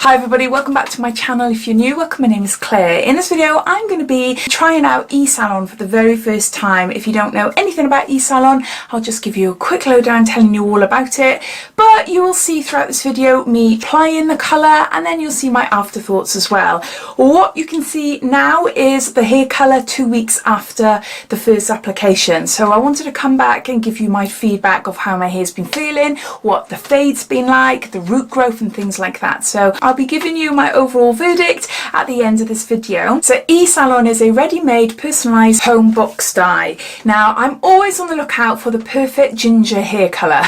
Hi everybody, welcome back to my channel. If you're new, welcome. My name is Claire. In this video I'm going to be trying out Esalon for the very first time. If you don't know anything about Esalon, I'll just give you a quick lowdown telling you all about it, but you will see throughout this video me applying the colour and then you'll see my afterthoughts as well. What you can see now is the hair colour 2 weeks after the first application, so I wanted to come back and give you my feedback of how my hair's been feeling, what the fade's been like, the root growth and things like that. So I'll be giving you my overall verdict at the end of this video. So Esalon is a ready-made personalised home box dye. Now I'm always on the lookout for the perfect ginger hair colour.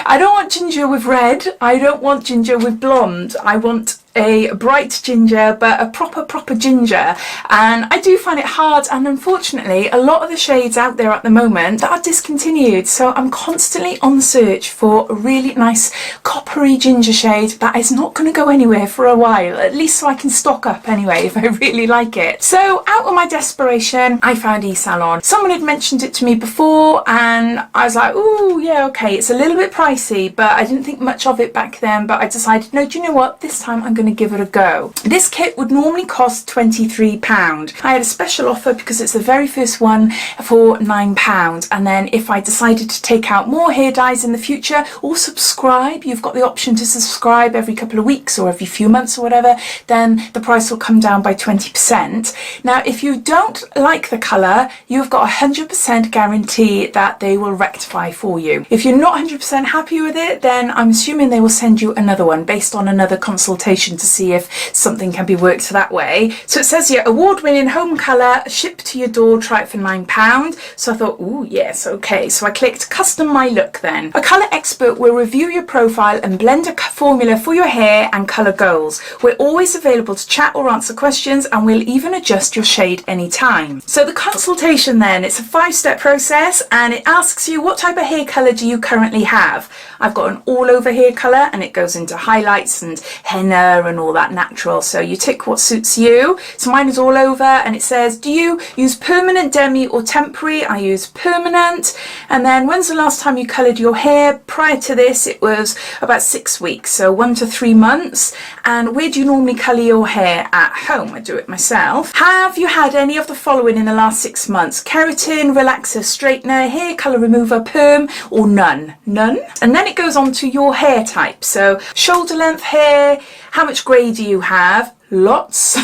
I don't want ginger with red, I don't want ginger with blonde, I want a bright ginger, but a proper ginger, and I do find it hard, and unfortunately a lot of the shades out there at the moment are discontinued, so I'm constantly on the search for a really nice coppery ginger shade that is not going to go anywhere for a while, at least so I can stock up anyway if I really like it. So out of my desperation I found Esalon. Someone had mentioned it to me before and I was like, oh yeah, okay, it's a little bit pricey, but I didn't think much of it back then, but I decided, no, do you know what, this time I'm going to give it a go. This kit would normally cost £23. I had a special offer because it's the very first one for £9, and then if I decided to take out more hair dyes in the future or subscribe, you've got the option to subscribe every couple of weeks or every few months or whatever, then the price will come down by 20%. Now if you don't like the colour, you've got a 100% guarantee that they will rectify for you. If you're not 100% happy with it, then I'm assuming they will send you another one based on another consultation to see if something can be worked that way. So it says here, award-winning home colour, shipped to your door, try it for £9. So I thought, oh yes, okay. So I clicked custom my look then. A colour expert will review your profile and blend a formula for your hair and colour goals. We're always available to chat or answer questions, and we'll even adjust your shade anytime. So the consultation then, it's a 5-step process, and it asks you what type of hair colour do you currently have. I've got an all over hair colour and it goes into highlights and henna and all that natural, so you tick what suits you. So mine is all over, and it says, do you use permanent, demi or temporary? I use permanent. And then when's the last time you coloured your hair? Prior to this it was about 6 weeks, so 1 to 3 months. And where do you normally colour your hair? At home. I do it myself. Have you had any of the following in the last 6 months? Keratin, relaxer, straightener, hair colour remover, perm, or none? None. And then it goes on to your hair type. So shoulder length hair, how much grey do you have? Lots.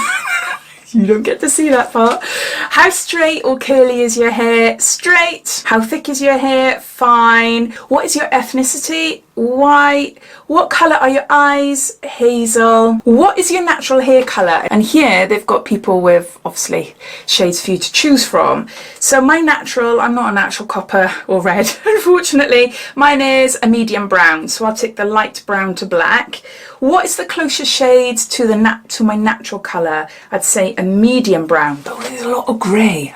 You don't get to see that part. How straight or curly is your hair? Straight. How thick is your hair? Fine. What is your ethnicity? White. What colour are your eyes? Hazel. What is your natural hair colour? And here they've got people with obviously shades for you to choose from. So my natural, I'm not a natural copper or red unfortunately, mine is a medium brown, so I'll take the light brown to black. What is the closest shade to the my natural colour? I'd say a medium brown, but there's a lot of grey,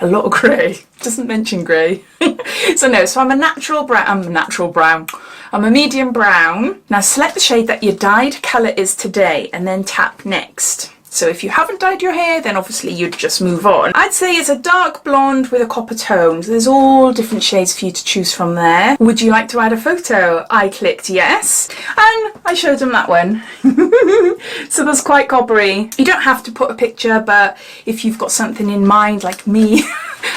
doesn't mention grey. So no, so I'm a natural brown, I'm a medium brown. Now select the shade that your dyed colour is today and then tap next. So if you haven't dyed your hair, then obviously you'd just move on. I'd say it's a dark blonde with a copper tone. So there's all different shades for you to choose from there. Would you like to add a photo? I clicked yes, and I showed them that one. So that's quite coppery. You don't have to put a picture, but if you've got something in mind like me,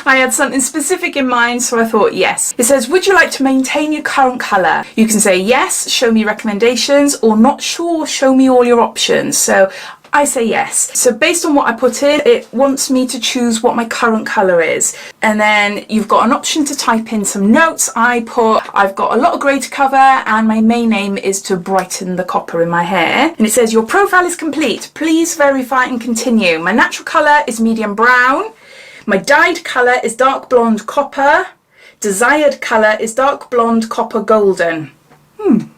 I had something specific in mind, so I thought yes. It says, would you like to maintain your current colour? You can say yes, show me recommendations, or not sure, show me all your options. So I say yes. So based on what I put in, it wants me to choose what my current colour is. And then you've got an option to type in some notes. I've got a lot of grey to cover, and my main aim is to brighten the copper in my hair. And it says, your profile is complete. Please verify and continue. My natural colour is medium brown. My dyed colour is dark blonde copper. Desired colour is dark blonde copper golden.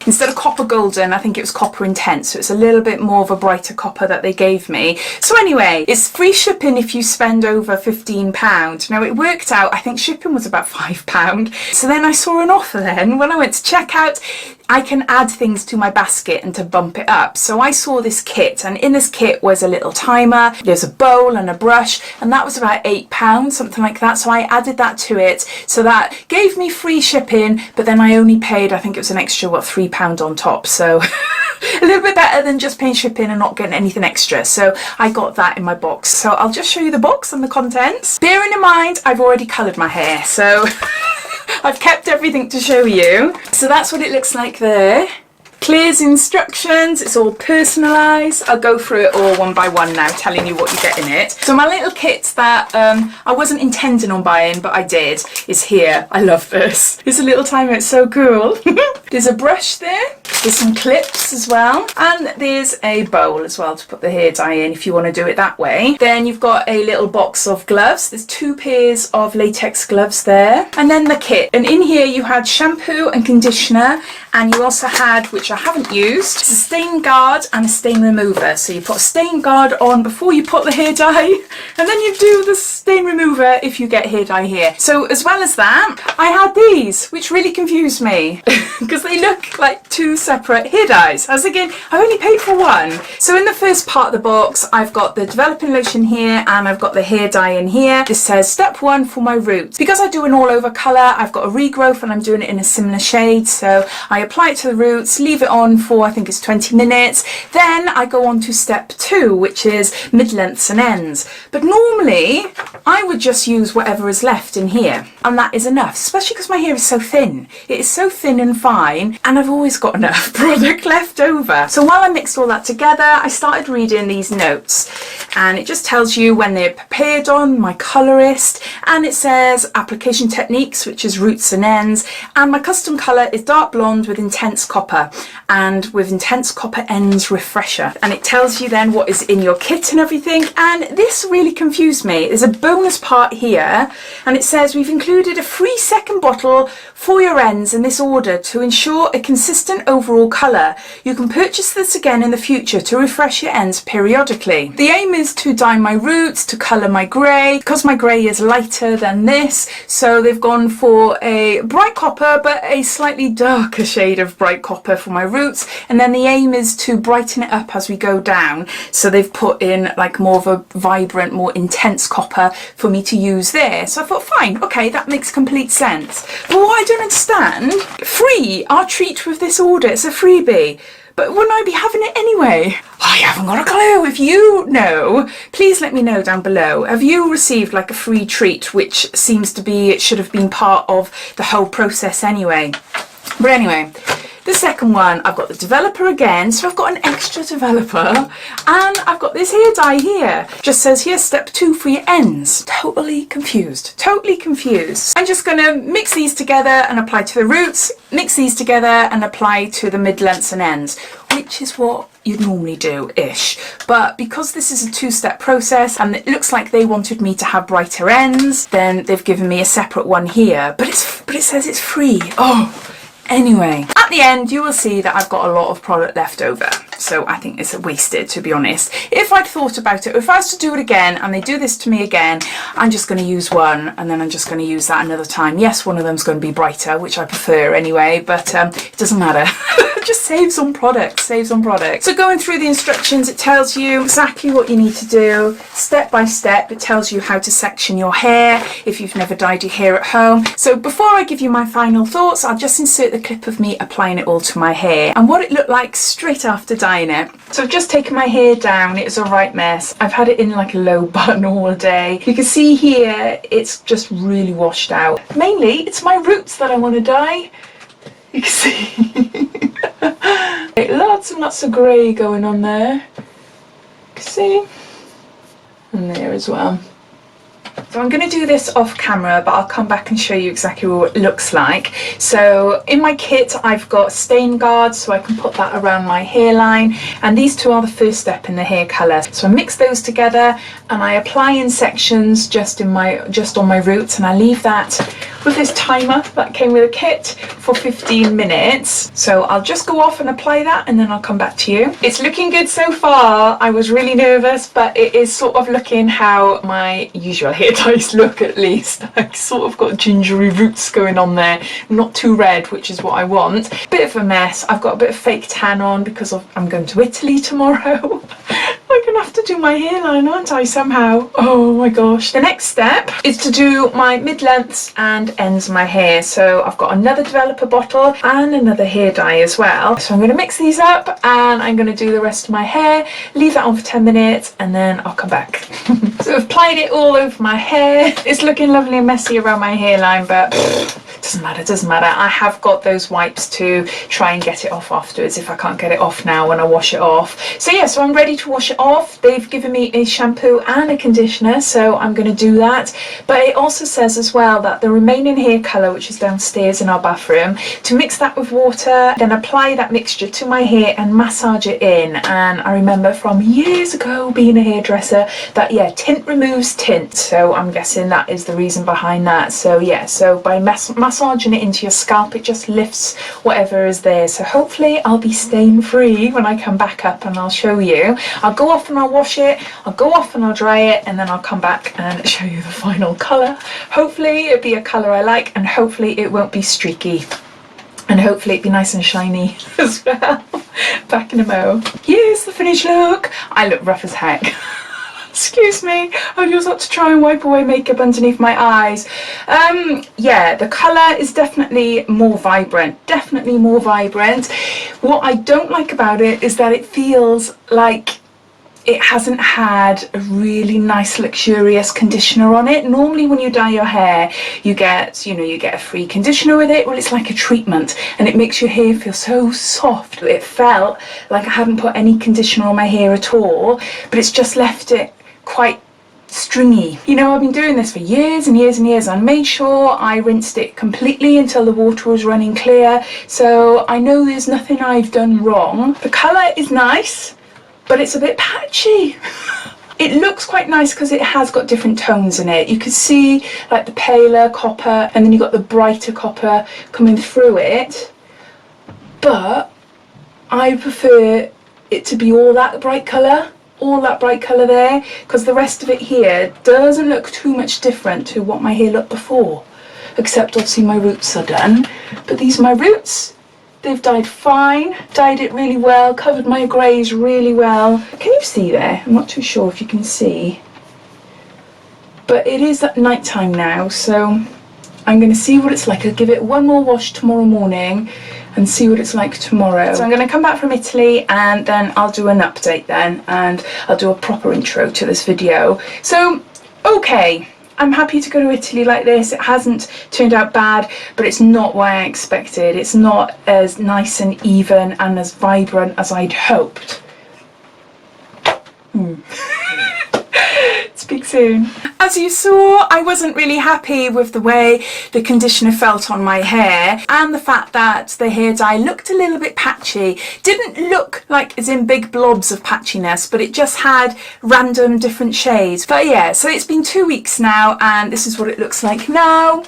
Instead of copper golden, I think it was copper intense, so it's a little bit more of a brighter copper that they gave me. So anyway, it's free shipping if you spend over £15. Now it worked out, I think shipping was about £5. So then I saw an offer then when I went to check out. I can add things to my basket and to bump it up. So I saw this kit, and in this kit was a little timer, there's a bowl and a brush, and that was about £8, something like that. So I added that to it, so that gave me free shipping, but then I only paid, I think it was an extra, what, £3 on top. So a little bit better than just paying shipping and not getting anything extra. So I got that in my box. So I'll just show you the box and the contents. Bearing in mind, I've already coloured my hair, so I've kept everything to show you. So that's what it looks like there. Claire's instructions, it's all personalised. I'll go through it all one by one now, telling you what you get in it. So my little kit that I wasn't intending on buying, but I did, is here. I love this. It's a little timer, it's so cool. There's a brush there, there's some clips as well, and there's a bowl as well to put the hair dye in if you want to do it that way. Then you've got a little box of gloves. There's 2 pairs of latex gloves there. And then the kit. And in here you had shampoo and conditioner, and you also had, which I haven't used, it's a stain guard and a stain remover. So you put a stain guard on before you put the hair dye, and then you do the stain remover if you get hair dye here. So as well as that, I had these, which really confused me because they look like 2 separate hair dyes. I was thinking, I only paid for one. So in the first part of the box, I've got the developing lotion here, and I've got the hair dye in here. This says step 1 for my roots. Because I do an all over colour, I've got a regrowth and I'm doing it in a similar shade. So I apply it to the roots, leave it on for, I think it's 20 minutes. Then I go on to step 2, which is mid-lengths and ends. But normally I would just use whatever is left in here, and that is enough, especially because my hair is so thin. It is so thin and fine, and I've always got enough product left over. So while I mixed all that together, I started reading these notes, and it just tells you when they're prepared on, my colorist, and it says application techniques, which is roots and ends, and my custom color is dark blonde with intense copper, and with intense copper ends refresher. And it tells you then what is in your kit and everything. And this really confused me. There's a bonus part here, and it says we've included a free second bottle for your ends in this order to ensure a consistent overall colour. You can purchase this again in the future to refresh your ends periodically. The aim is to dye my roots, to colour my grey, because my grey is lighter than this, so they've gone for a bright copper but a slightly darker shade of bright copper for my roots, and then the aim is to brighten it up as we go down, so they've put in like more of a vibrant, more intense copper for me to use there. So I thought, fine, okay, that makes complete sense. But what I don't understand, free, our treat with this order, it's a freebie, but wouldn't I be having it anyway? I haven't got a clue. If you know, please let me know down below. Have you received like a free treat, which seems to be, it should have been part of the whole process anyway. But anyway, the second one, I've got the developer again, so I've got an extra developer, and I've got this hair dye here. Just says here, step 2 for your ends. Totally confused, totally confused. I'm just gonna mix these together and apply to the roots, mix these together and apply to the mid-lengths and ends, which is what you'd normally do-ish. But because this is a 2-step process and it looks like they wanted me to have brighter ends, then they've given me a separate one here, but it says it's free. Oh. Anyway, at the end you will see that I've got a lot of product left over, so I think it's wasted, to be honest. If I'd thought about it, if I was to do it again and they do this to me again, I'm just going to use one and then I'm just going to use that another time. Yes, one of them's going to be brighter, which I prefer anyway, but it doesn't matter. Just saves on product, saves on product. So going through the instructions, it tells you exactly what you need to do, step by step. It tells you how to section your hair if you've never dyed your hair at home. So before I give you my final thoughts, I'll just insert the clip of me applying it all to my hair and what it looked like straight after dyeing it. So I've just taken my hair down. It was a right mess. I've had it in like a low bun all day. You can see here it's just really washed out. Mainly it's my roots that I want to dye. You can see lots and lots of grey going on there. You can see, and there as well. So I'm going to do this off camera, but I'll come back and show you exactly what it looks like. So in my kit I've got stain guards, so I can put that around my hairline, and these two are the first step in the hair colour. So I mix those together and I apply in sections just on my roots, and I leave that with this timer that came with a kit for 15 minutes. So I'll just go off and apply that and then I'll come back to you. It's looking good so far. I was really nervous, but it is sort of looking how my usual hair dyes look, at least. I've sort of got gingery roots going on there, not too red, which is what I want. Bit of a mess. I've got a bit of fake tan on because I'm going to Italy tomorrow. I'm gonna have to to do my hairline, aren't I, somehow? Oh my gosh. The next step is to do my mid-lengths and ends of my hair. So I've got another developer bottle and another hair dye as well. So I'm going to mix these up and I'm going to do the rest of my hair, leave that on for 10 minutes and then I'll come back. So I've applied it all over my hair. It's looking lovely and messy around my hairline, but doesn't matter, doesn't matter. I have got those wipes to try and get it off afterwards if I can't get it off now when I wash it off. So yeah, so I'm ready to wash it off. They've given me a shampoo and a conditioner, so I'm going to do that. But it also says as well that the remaining hair colour, which is downstairs in our bathroom, to mix that with water, then apply that mixture to my hair and massage it in. And I remember from years ago being a hairdresser that yeah, tint removes tint, so I'm guessing that is the reason behind that. So yeah, so by massaging it into your scalp, it just lifts whatever is there. So hopefully I'll be stain free when I come back up and I'll show you. I'll go off and I'll wash it, I'll go off and I'll dry it, and then I'll come back and show you the final colour. Hopefully it'll be a colour I like, and hopefully it won't be streaky, and hopefully it'll be nice and shiny as well. Back in a mo. Here's the finished look. I look rough as heck. Excuse me, I just had to try and wipe away makeup underneath my eyes. Yeah, the colour is definitely more vibrant, definitely more vibrant. What I don't like about it is that it feels like it hasn't had a really nice luxurious conditioner on it. Normally when you dye your hair, you get a free conditioner with it. Well, it's like a treatment and it makes your hair feel so soft. It felt like I hadn't put any conditioner on my hair at all, but it's just left it quite stringy. You know, I've been doing this for years and years and years. I made sure I rinsed it completely until the water was running clear, so I know there's nothing I've done wrong. The colour is nice, but it's a bit patchy. It looks quite nice because it has got different tones in it. You can see like the paler copper and then you've got the brighter copper coming through it, but I prefer it to be all that bright colour. All that bright colour there, because the rest of it here doesn't look too much different to what my hair looked before, except obviously my roots are done. But these are my roots. They've dyed fine, dyed it really well, covered my greys really well. Can you see there? I'm not too sure if you can see, but it is at night time now, so I'm going to see what it's like. I'll give it one more wash tomorrow morning and see what it's like tomorrow. So I'm going to come back from Italy and then I'll do an update then, and I'll do a proper intro to this video. So, okay, I'm happy to go to Italy like this. It hasn't turned out bad, but it's not what I expected. It's not as nice and even and as vibrant as I'd hoped. Speak soon. As you saw, I wasn't really happy with the way the conditioner felt on my hair, and the fact that the hair dye looked a little bit patchy. Didn't look like as in big blobs of patchiness, but it just had random different shades. But yeah, so it's been 2 weeks now and this is what it looks like now.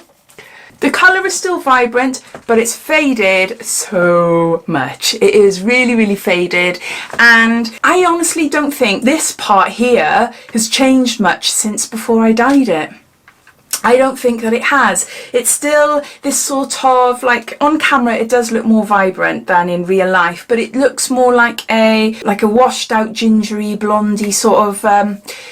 The colour is still vibrant, but it's faded so much. It is really, really faded, and I honestly don't think this part here has changed much since before I dyed it. I don't think that it has. It's still this sort of, like, on camera it does look more vibrant than in real life, but it looks more like a washed out gingery blondie sort of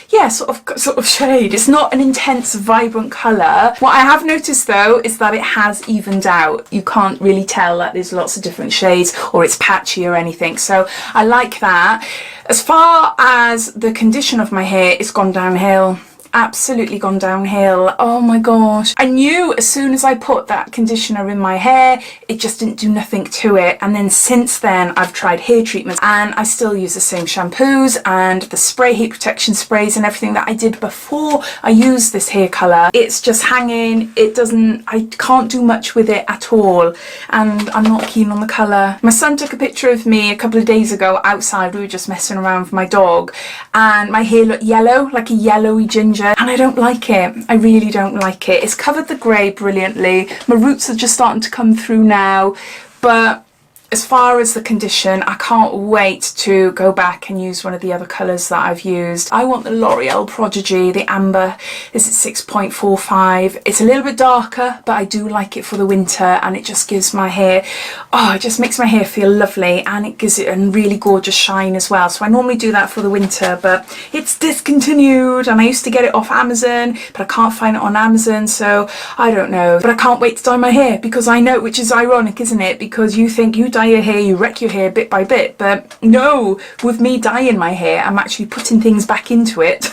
yeah, sort of shade. It's not an intense vibrant colour. What I have noticed though is that it has evened out. You can't really tell that there's lots of different shades or it's patchy or anything, so I like that. As far as the condition of my hair, it's gone downhill. Absolutely gone downhill. Oh my gosh. I knew as soon as I put that conditioner in my hair, it just didn't do nothing to it. And then since then I've tried hair treatments and I still use the same shampoos and the spray, heat protection sprays and everything that I did before I used this hair colour. It's just hanging. I can't do much with it at all, and I'm not keen on the colour. My son took a picture of me a couple of days ago outside. We were just messing around with my dog and my hair looked yellow, like a yellowy ginger. And I don't like it. I really don't like it. It's covered the grey brilliantly. My roots are just starting to come through now, but as far as the condition, I can't wait to go back and use one of the other colours that I've used. I want the L'Oreal Prodigy, the Amber. This is 6.45. It's a little bit darker, but I do like it for the winter, and it just gives my hair, it just makes my hair feel lovely, and it gives it a really gorgeous shine as well. So I normally do that for the winter, but it's discontinued, and I used to get it off Amazon, but I can't find it on Amazon, so I don't know. But I can't wait to dye my hair, because I know, which is ironic, isn't it? Because you think you dye your hair, you wreck your hair bit by bit, but no, with me dyeing my hair, I'm actually putting things back into it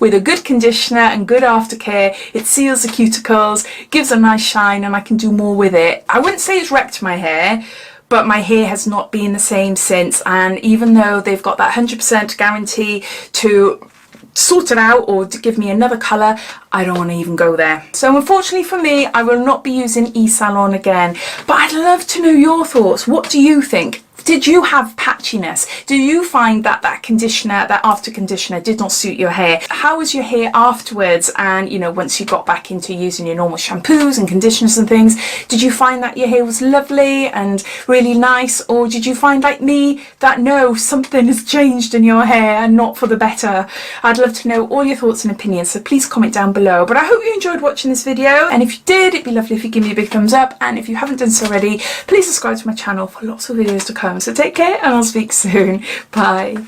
with a good conditioner and good aftercare. It seals the cuticles, gives a nice shine, and I can do more with it. I wouldn't say it's wrecked my hair, but my hair has not been the same since, and even though they've got that 100% guarantee to sort it out or to give me another colour, I don't want to even go there. So unfortunately for me, I will not be using Esalon again, but I'd love to know your thoughts. What do you think? Did you have patchiness? Do you find that that conditioner, that after conditioner, did not suit your hair? How was your hair afterwards? And you know, once you got back into using your normal shampoos and conditioners and things, did you find that your hair was lovely and really nice? Or did you find, like me, that no, something has changed in your hair and not for the better? I'd love to know all your thoughts and opinions, so please comment down below. But I hope you enjoyed watching this video, and if you did, it'd be lovely if you give me a big thumbs up, and if you haven't done so already, please subscribe to my channel for lots of videos to come. So take care, and I'll speak soon. Bye.